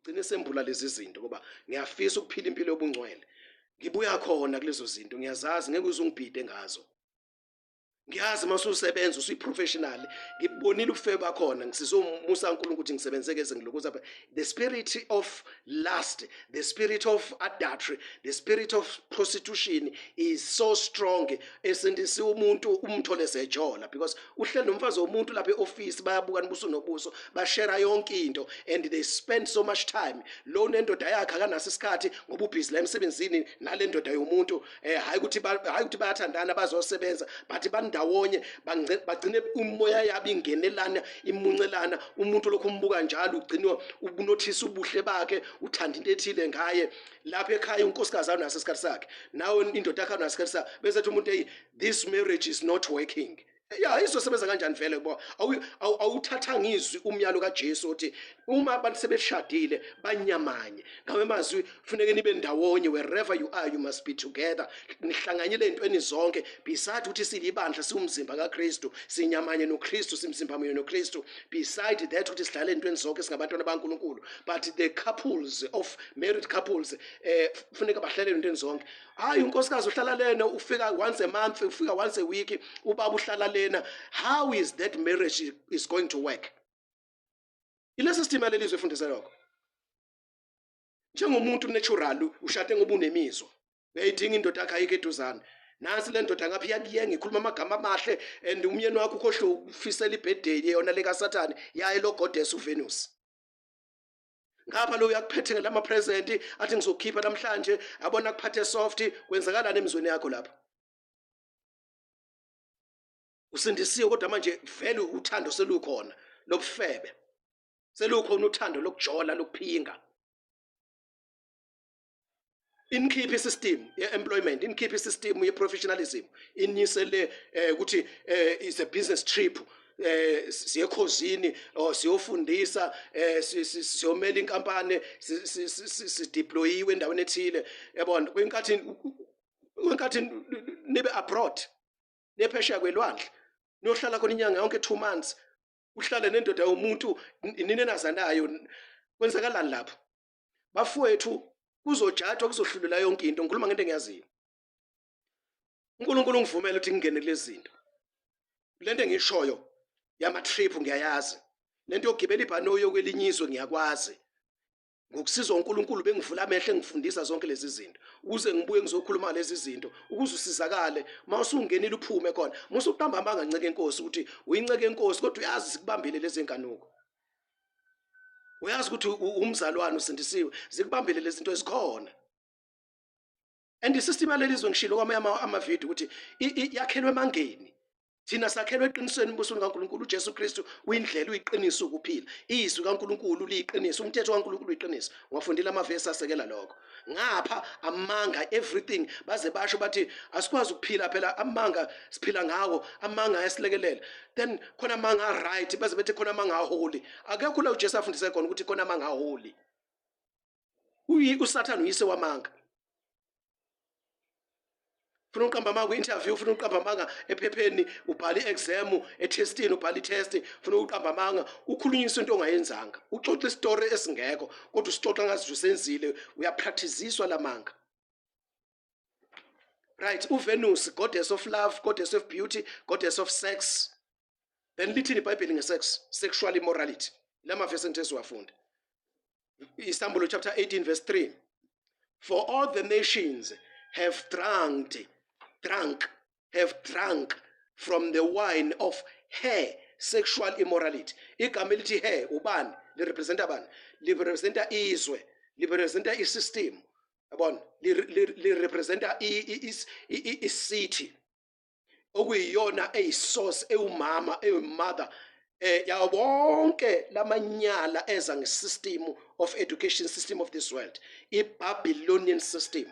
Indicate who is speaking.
Speaker 1: gcine sembula lezi zinto ngoba ngiyafisa ukuphila impilo yobungcwele. Ngibuya khona kulezo zinto, ngiyazazi ngeke uzungibhide ngazo. Ngiyazi masusebenza usuyiprofessional, ngibonile ubufebe bakhona, ngisizomusa uNkulunkulu ukuthi ngisebenzeke eze ngilokuza. The spirit of lust, the spirit of adultery, the spirit of prostitution is so strong esindisi umuntu umthole sejola, because uhleli nomfazi womuntu lapha eoffice bayabukana ubuso nobuso, bashare yonke into and they spend so much time. Lo nendoda yakhe akanaso isikhathi ngoba ubhizi la emsebenzini nale ndoda yomuntu, hayi ukuthi bayathandana bazosebenza, but ndawonye bagcine umoya yabo ingenelana imuncelana, umuntu lokho umbuka njalo ugcine ubunothisa ubuhle bakhe, uthanda into ethile ngaye. Lapha ekhaya unkosikazi anaso isikhathi sakhe, nawe indoda yakhe anaso isikhathi sakhe, bese uthi umuntu this marriage is not working. Ya izosebenza kanjani vele ngoba awuthatha ngizwi umyalo kaJesu uthi uma abantu sebeshadile banyamanye, ngabe mazwi kufanele nibe ndawonye, wherever you are you must be together, nihlanganyele ezintweni zonke. Beside uthi silibandla siumzimba kaKristu, sinyamanye noKristu, simzimba munye noKristu. Beside that uthi sidlale ezintweni zonke singabantwana baNkulunkulu, but the couples of married couples kufanele bahlale ezintweni zonke. Hayi unkosikazi uhlala lena ufika once a month, ufika once a week, ubaba uhlala lena. How is that marriage is going to work? Ilesi system lelizwe efundisa lokho. Njengomuntu natural ushade ngoba unemizwa, uyayidinga indoda yakhe ayike eduzane. Nansi le ndoda ngapha iyakuyenga ikhuluma amagama amahle, and umyeni wakho ukhohle ufisela ibhedeli yona leka Sathane yaye lo goddess uVenus. Ngapha lo uyakuphethe lama present athi ngizokhipha namhlanje, abona kuphathe soft, kwenzakalani emizweni yakho lapha? Usindisiwe kodwa manje vele uthando selukhona lobufebe, selukhona uthando lokujola lokuphinga. Inkhiphi system ye-employment, inkhiphi system ye-professionalism, inisele ukuthi is a business trip, siyekhosini or siyofundisa, siyomela inkampani, sideployiwe endaweni ethile, yabona. Kwenkathi nibe abroad, nephesheya kwelwandle, niyohlala khona inyanga yonke 2 months, uhlale nendoda yomuntu ninenazanayo, kwenzakalani lapho? Bafowethu kuzojatshwa, kuzohlulela yonke into. Ngikhuluma ngento engiyaziyo. uNkulunkulu ngivumela ukuthi ngingene kulezi zinto. Lento engishoyo yama trip ngiyayazi, lento yogibela ibhanoyi yokwelinyizwe ngiyakwazi. Ngokusizwa uNkulunkulu bengivula amehlo engifundisa zonke lezi zinto, ukuze ngibuye ngizokhuluma lezi zinto, ukuze usizakale. Mawusungenile uphume khona, musuqamba amanga nceke enkosi ukuthi uyinceke enkosi, kodwa uyazi sikubambile lezi nkanuko. Uyazi ukuthi umzalwane usindisiwe, zikubambile lezi zinto ezikhona. And isystem lelizwe ngishilo kwamanye amavideo ukuthi yakhelwe emangeni. Thina sakhelwe eqinisweni embusweni kaNkulunkulu. uJesu Kristu uyindlela, uyiqiniso ukuphila. Izwi kaNkulunkulu liyiqiniso, umthetho kaNkulunkulu uyiqiniso. Ngwafundile amavesi asekela lokho. Ngapha amanga everything, baze basho bathi asikwazi ukuphila phela amanga siphila ngawo, amanga ayasilekelela. Then khona amanga right, baze bethi khona amanga holy. Akekho la uJesu afundise khona ukuthi khona amanga holy. uSathane uyise wamanga. Ufuna uqamba amanga ku-interview, ufuna uqamba amanga ephepheni, ubhala i-exam, etestini ubhala i-test, ufuna uqamba amanga, ukhulunyiswa into ongayenzanga, uxoxa istory esingekho, kodwa usixoxa ngathi usenzile, uyapracticeiswa lamanga. Right, uVenus, goddess of love, goddess of beauty, goddess of sex. Then lithini iBhayibheli ngesex, sexual immorality. Lama verse enteziwafunda. Isambulo chapter 18 verse 3. For all the nations have drunk from the wine of her sexual immorality. Igama elithi her ubani lirepresenta bani? Lirepresenta izwe, lirepresenta isystem. Yabona, lirepresenta iscity. Okuyiyona eyisource, ewumama, ewumother ya wonke lamanyala eza ngesystem of education system of this world, iBabylonian system.